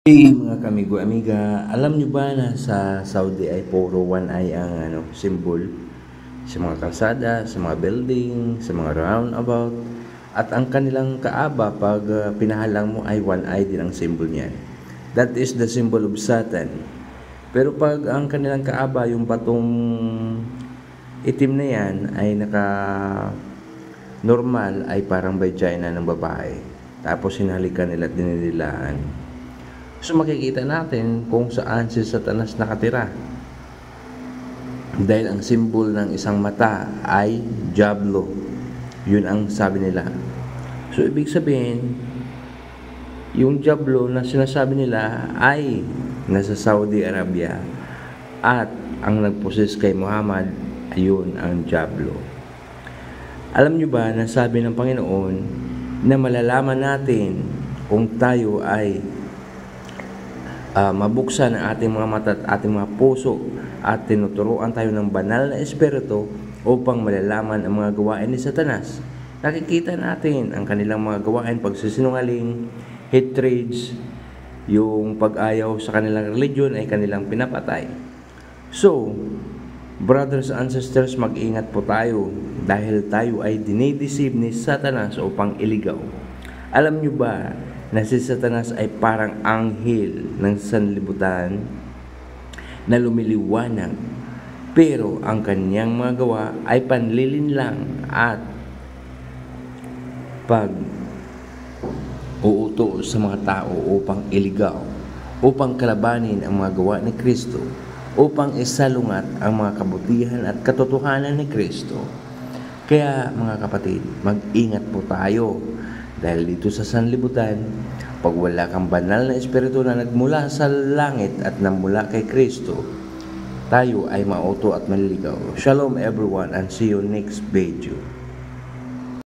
Hey mga kamigo, amiga, alam nyo ba na sa Saudi ay puro one eye ang symbol sa mga kalsada, sa mga building, sa mga roundabout, at ang kanilang kaaba pag pinahalang mo ay one eye din ang symbol niyan. That is the symbol of Satan. Pero pag ang kanilang kaaba, yung batong itim na yan ay naka normal, ay parang vagina ng babae. Tapos hinalikan nila at dinidilaan. So makikita natin kung saan si Satanas nakatira. Dahil ang simbol ng isang mata ay Diablo. Yun ang sabi nila. So ibig sabihin, yung Diablo na sinasabi nila ay nasa Saudi Arabia. At ang nagposes kay Muhammad, ayun ang Diablo. Alam nyo ba na sabi ng Panginoon na malalaman natin kung tayo ay mabuksan ang ating mga mata at ating mga puso at tinuturuan tayo ng banal na espiritu upang malalaman ang mga gawain ni Satanas. Nakikita natin ang kanilang mga gawain, pagsisinungaling, hatreds, yung pag-ayaw sa kanilang religion ay kanilang pinapatay. So, brothers and sisters, mag-ingat po tayo dahil tayo ay dinideceive ni Satanas upang iligaw. Alam nyo ba na si Satanas ay parang anghel ng sanlibutan na lumiliwanag, pero ang kanyang mga gawa ay panlilinlang at pag-uuto sa mga tao upang iligaw, upang kalabanin ang mga gawa ni Kristo, upang isalungat ang mga kabutihan at katotohanan ni Kristo. Kaya mga kapatid, mag-ingat po tayo. Dahil dito sa sanlibutan, pag wala kang banal na espiritu na nagmula sa langit at namula kay Kristo, tayo ay mauto at maliligaw. Shalom everyone and see you next video.